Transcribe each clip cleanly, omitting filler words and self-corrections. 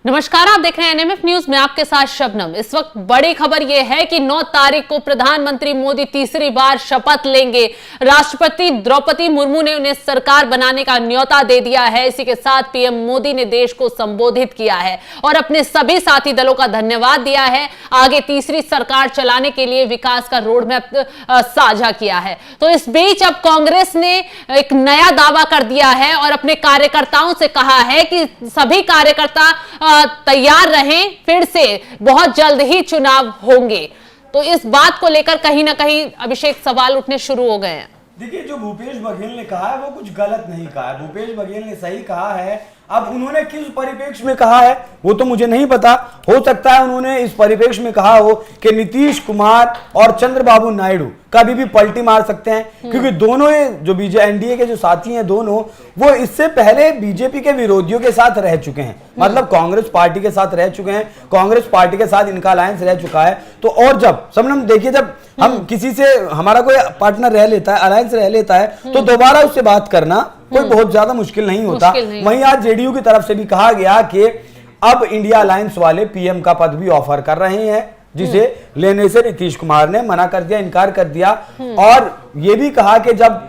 नमस्कार, आप देख रहे हैं एनएमएफ न्यूज में आपके साथ शबनम। इस वक्त बड़ी खबर यह है कि 9 तारीख को प्रधानमंत्री मोदी तीसरी बार शपथ लेंगे। राष्ट्रपति द्रौपदी मुर्मू ने उन्हें सरकार बनाने का न्योता दे दिया है। इसी के साथ पीएम मोदी ने देश को संबोधित किया है और अपने सभी साथी दलों का धन्यवाद दिया है। आगे तीसरी सरकार चलाने के लिए विकास का रोड मैप साझा किया है। तो इस बीच अब कांग्रेस ने एक नया दावा कर दिया है और अपने कार्यकर्ताओं से कहा है कि सभी कार्यकर्ता तैयार रहें, फिर से बहुत जल्द ही चुनाव होंगे। तो इस बात को लेकर कहीं ना कहीं अभिषेक सवाल उठने शुरू हो गए हैं। देखिए, जो भूपेश बघेल ने कहा है वो कुछ गलत नहीं कहा है। भूपेश बघेल ने सही कहा है। अब उन्होंने किस परिप्रेक्ष्य में कहा है वो तो मुझे नहीं पता। हो सकता है उन्होंने इस परिप्रेक्ष्य में कहा हो कि नीतीश कुमार और चंद्रबाबू नायडू कभी भी पलटी मार सकते हैं, क्योंकि दोनों जो एनडीए के जो साथी हैं दोनों, वो इससे पहले बीजेपी के विरोधियों के साथ रह चुके हैं। मतलब कांग्रेस पार्टी के साथ रह चुके हैं, कांग्रेस पार्टी के साथ इनका अलायंस रह चुका है। तो और जब समझ देखिए, जब हम किसी से हमारा कोई पार्टनर रह लेता है, अलायंस रह लेता है, तो दोबारा उससे बात करना कोई बहुत ज्यादा मुश्किल नहीं होता। वहीं आज जेडीयू की तरफ से भी कहा गया कि अब इंडिया अलायंस वाले पीएम का पद भी ऑफर कर रहे हैं, जिसे लेने से नीतीश कुमार ने मना कर दिया, इनकार कर दिया। और यह भी कहा कि जब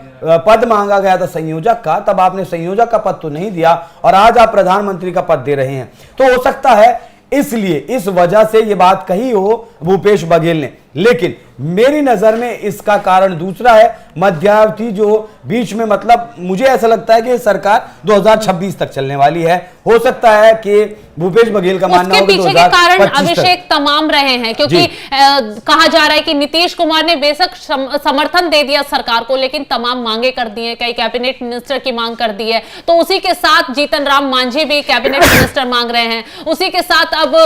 पद मांगा गया था संयोजक का, तब आपने संयोजक का पद तो नहीं दिया और आज आप प्रधानमंत्री का पद दे रहे हैं। तो हो सकता है इसलिए इस वजह से यह बात कही हो भूपेश बघेल ने। लेकिन मेरी नजर में इसका कारण दूसरा है, मध्यावधि जो बीच में, मतलब मुझे ऐसा लगता है कि सरकार 2026 तक चलने वाली है। हो सकता है कि भूपेश बघेल का मानना हो कि पीछे के कारण अभिषेक तमाम रहे हैं, क्योंकि कहा जा रहा है कि नीतीश कुमार ने बेशक समर्थन दे दिया सरकार को, लेकिन तमाम मांगे कर दी है, कई कैबिनेट मिनिस्टर की मांग कर दी है। तो उसी के साथ जीतन राम मांझी भी कैबिनेट मिनिस्टर मांग रहे हैं। उसी के साथ अब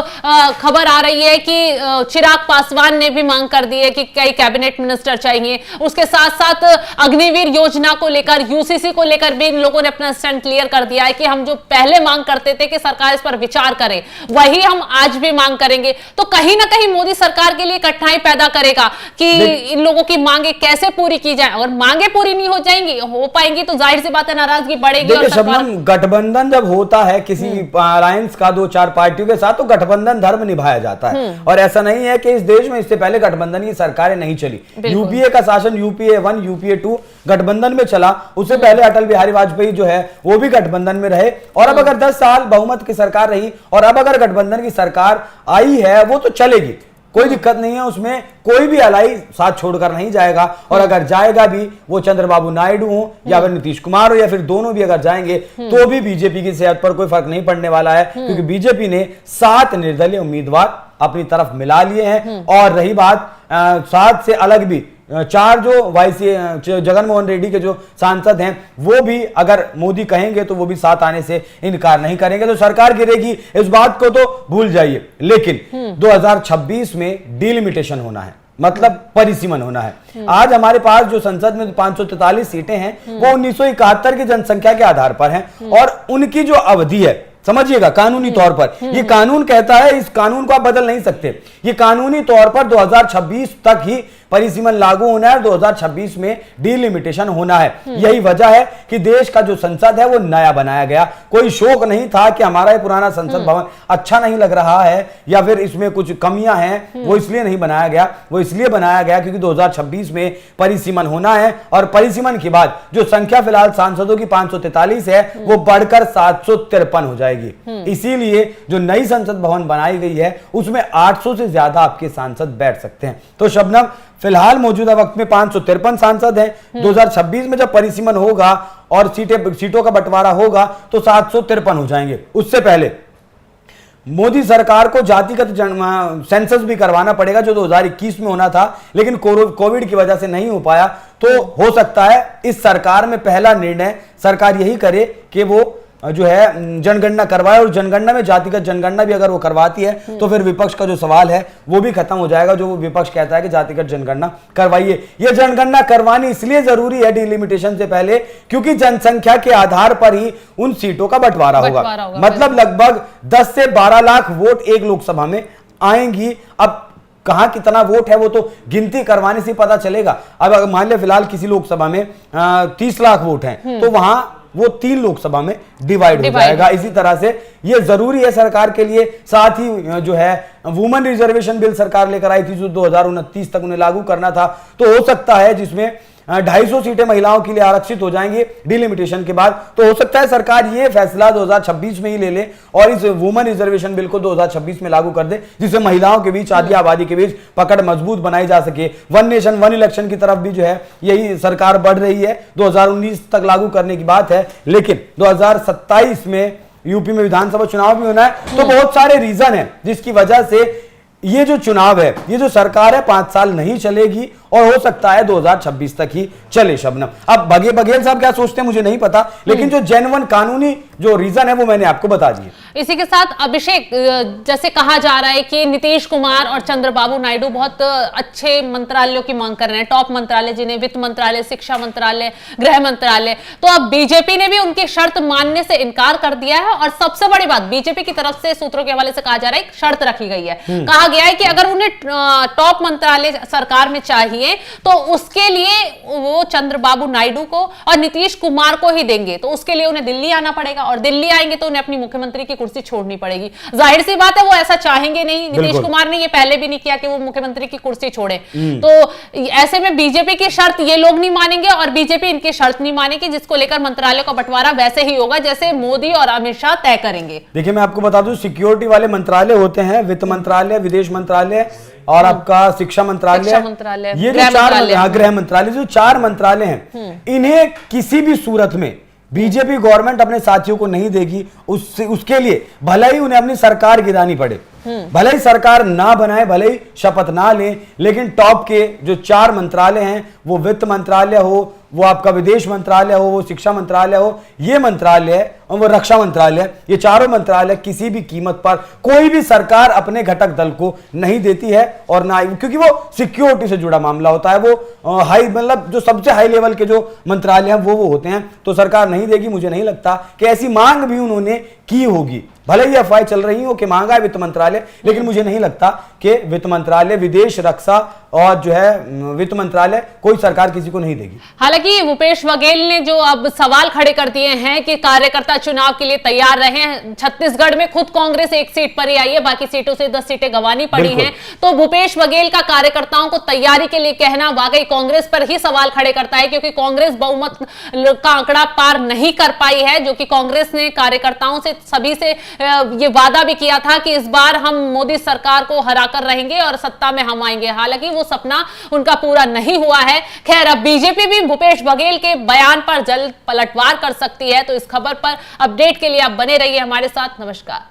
खबर आ रही है कि चिराग पासवान ने भी मांग कर दी है कि कई कैबिनेट मिनिस्टर चाहिए। उसके साथ साथ अग्निवीर योजना को लेकर, यूसीसी को लेकर भी इन लोगों ने अपना स्टैंड क्लियर कर दिया है कि हम जो पहले मांग करते थे कि सरकार इस पर विचार करे, वही हम आज भी मांग करेंगे। तो कहीं ना कहीं मोदी सरकार के लिए कठिनाई पैदा करेगा कि इन लोगों की मांगे कैसे पूरी की जाए। और मांगे पूरी नहीं हो जाएंगी, हो पाएंगी तो जाहिर सी बात है नाराजगी बढ़ेगी। और गठबंधन जब होता है किसी अलायंस का 2-4 पार्टियों के साथ, तो गठबंधन धर्म निभाया जाता है। और ऐसा नहीं है कि इस देश में इससे पहले गठबंधन की सरकारें नहीं चली। यूपीए का शासन यूपीए 1 यूपीए 2 गठबंधन में चला। उससे पहले अटल बिहारी वाजपेयी जो है वो भी गठबंधन में रहे। और अब अगर 10 साल बहुमत की सरकार रही और अब अगर गठबंधन की सरकार आई है, वो तो चलेगी, कोई दिक्कत नहीं है उसमें। कोई भी अलाई साथ छोड़कर नहीं जाएगा। और अगर जाएगा भी वो चंद्रबाबू नायडू हो या फिर नीतीश कुमार हो या फिर दोनों भी अगर जाएंगे, तो भी बीजेपी की सेहत पर कोई फर्क नहीं पड़ने वाला है, क्योंकि बीजेपी ने 7 निर्दलीय उम्मीदवार अपनी तरफ मिला लिए हैं। और रही बात 7 से अलग भी 4 जो जगनमोहन रेड्डी के जो सांसद हैं, वो भी अगर मोदी कहेंगे तो वो भी साथ आने से इनकार नहीं करेंगे। तो सरकार गिरेगी, इस बात को तो भूल जाइए। लेकिन 2026 में डिलिमिटेशन होना है, मतलब परिसीमन होना है। आज हमारे पास जो संसद में 543 सीटें हैं, वो 1971 की जनसंख्या के आधार पर हैं। और उनकी जो अवधि है, समझिएगा, कानूनी तौर पर ये कानून कहता है, इस कानून को आप बदल नहीं सकते। ये कानूनी तौर पर 2026 तक ही परिसीमन लागू होना है, 2026 में डिलिमिटेशन होना है। यही वजह है कि देश का जो संसद है वो नया बनाया गया। कोई शौक नहीं था कि हमारा ये पुराना संसद भवन अच्छा नहीं लग रहा है या फिर इसमें कुछ कमियां हैं, वो इसलिए नहीं बनाया गया। वो इसलिए बनाया गया क्योंकि 2026 में परिसीमन होना है। और परिसीमन के बाद जो संख्या फिलहाल सांसदों की 543 है, वो बढ़कर 753 हो जाएगी। इसीलिए जो नई संसद भवन बनाई गई है, उसमें 800 से ज्यादा आपके सांसद बैठ सकते हैं। तो शबनम, फिलहाल मौजूदा वक्त में 553 सांसद हैं। 2026 में जब परिसीमन होगा और सीटों का बंटवारा होगा तो 753 हो जाएंगे। उससे पहले मोदी सरकार को जातिगत सेंसस भी करवाना पड़ेगा, जो 2021 में होना था, लेकिन कोविड की वजह से नहीं हो पाया। तो हो सकता है इस सरकार में पहला निर्णय सरकार यही करे कि वो जो है जनगणना करवाए। और जनगणना में जातिगत जनगणना भी अगर वो करवाती है, तो फिर विपक्ष का जो सवाल है वो भी खत्म हो जाएगा, जो विपक्ष कहता है कि जातिगत जनगणना करवाइए। ये जनगणना करवानी इसलिए जरूरी है डिलिमिटेशन से पहले, क्योंकि जनसंख्या के आधार पर ही उन सीटों का बंटवारा होगा। मतलब लगभग 10 से 12 लाख वोट एक लोकसभा में आएंगी। अब कहां कितना वोट है वो तो गिनती करवाने से पता चलेगा। अब मान लिया फिलहाल किसी लोकसभा में 30 लाख वोट हैं, तो वहां वो 3 लोकसभा में डिवाइड हो जाएगा। इसी तरह से ये जरूरी है सरकार के लिए। साथ ही जो है वुमेन रिजर्वेशन बिल सरकार लेकर आई थी जो 2029 तक उन्हें लागू करना था, तो हो सकता है जिसमें 250 सीटें महिलाओं के लिए आरक्षित हो जाएंगी डिलिमिटेशन के बाद। तो हो सकता है सरकार ये फैसला 2026 में ही ले ले और इस वुमेन रिजर्वेशन बिल को 2026 में लागू कर दे, जिससे महिलाओं के बीच, आधी आबादी के बीच पकड़ मजबूत बनाई जा सके। वन नेशन वन इलेक्शन की तरफ भी जो है यही सरकार बढ़ रही है। 2019 तक लागू करने की बात है, लेकिन 2027 में यूपी में विधानसभा चुनाव भी होना है। तो बहुत सारे रीजन है जिसकी वजह से ये जो चुनाव है, ये जो सरकार है 5 साल नहीं चलेगी और हो सकता है 2026 तक ही चले। शबनम, अब बघेल साहब क्या सोचते हैं मुझे नहीं पता, लेकिन जो जेन्युइन कानूनी जो रीजन है वो मैंने आपको बता दिए। इसी के साथ अभिषेक, जैसे कहा जा रहा है कि नीतीश कुमार और चंद्रबाबू नायडू बहुत अच्छे मंत्रालयों की मांग कर रहे हैं, टॉप मंत्रालय जिन्हें वित्त मंत्रालय, शिक्षा मंत्रालय, गृह मंत्रालय। तो अब बीजेपी ने भी उनकी शर्त मानने से इनकार कर दिया है और सबसे बड़ी बात बीजेपी की तरफ से सूत्रों के हवाले से कहा जा रहा है, एक शर्त रखी गई है। कहा गया है कि अगर उन्हें टॉप मंत्रालय सरकार में चाहिए तो उसके लिए वो चंद्रबाबू नायडू को और नीतीश कुमार को ही देंगे। तो उसके लिए उन्हें दिल्ली आना पड़ेगा और दिल्ली आएंगे तो उन्हें अपनी मुख्यमंत्री की कुर्सी छोड़नी पड़ेगी। जाहिर सी बात है वो ऐसा चाहेंगे नहीं, नीतीश कुमार ने ये पहले भी नहीं किया कि वो मुख्यमंत्री की कुर्सी छोड़े। तो ऐसे में बीजेपी की शर्त ये लोग नहीं मानेंगे और बीजेपी इनकी शर्त नहीं मानेगी, जिसको लेकर मंत्रालय का बंटवारा वैसे ही होगा जैसे मोदी और अमित शाह तय करेंगे। देखिए मैं आपको बता दूं, सिक्योरिटी वाले मंत्रालय होते हैं वित्त मंत्रालय, विदेश मंत्रालय और आपका शिक्षा मंत्रालय, ये जो 4 गृह मंत्रालय, जो 4 मंत्रालय हैं, इन्हें किसी भी सूरत में बीजेपी गवर्नमेंट अपने साथियों को नहीं देगी। उसके लिए भले ही उन्हें अपनी सरकार गिरानी पड़े, भले ही सरकार ना बनाए, भले ही शपथ ना लें, लेकिन टॉप के जो 4 मंत्रालय हैं, वो वित्त मंत्रालय हो, वो आपका विदेश मंत्रालय हो, वो शिक्षा मंत्रालय हो, ये मंत्रालय और वो रक्षा मंत्रालय, ये चारों मंत्रालय किसी भी कीमत पर कोई भी सरकार अपने घटक दल को नहीं देती है। और ना, क्योंकि वो सिक्योरिटी से जुड़ा मामला होता है, वो हाई, मतलब जो सबसे हाई लेवल के जो मंत्रालय हैं वो होते हैं, तो सरकार नहीं देगी। मुझे नहीं लगता कि ऐसी मांग भी उन्होंने की होगी। भले ही अफवाहें चल रही हो कि मांगा है वित्त मंत्रालय, लेकिन मुझे नहीं लगता कि वित्त मंत्रालय, विदेश, रक्षा और जो है वित्त मंत्रालय कोई सरकार किसी को नहीं देगी। हालांकि भूपेश बघेल ने जो अब सवाल खड़े कर दिए हैं कि कार्यकर्ता चुनाव के लिए तैयार रहे हैं। छत्तीसगढ़ में खुद कांग्रेस 1 सीट पर ही आई है, बाकी सीटों से 10 सीटें गंवानी पड़ी हैं। तो भूपेश बघेल का कार्यकर्ताओं को तैयारी के लिए कहना वाकई कांग्रेस पर ही सवाल खड़े करता है, क्योंकि कांग्रेस बहुमत का आंकड़ा पार नहीं कर पाई है, जो कि कांग्रेस ने कार्यकर्ताओं से सभी से ये वादा भी किया था कि इस बार हम मोदी सरकार को हराकर रहेंगे और सत्ता में हम आएंगे। हालांकि वो सपना उनका पूरा नहीं हुआ है। खैर, अब बीजेपी भी भूपेश बघेल के बयान पर जल्द पलटवार कर सकती है। तो इस खबर पर अपडेट के लिए आप बने रहिए हमारे साथ। नमस्कार।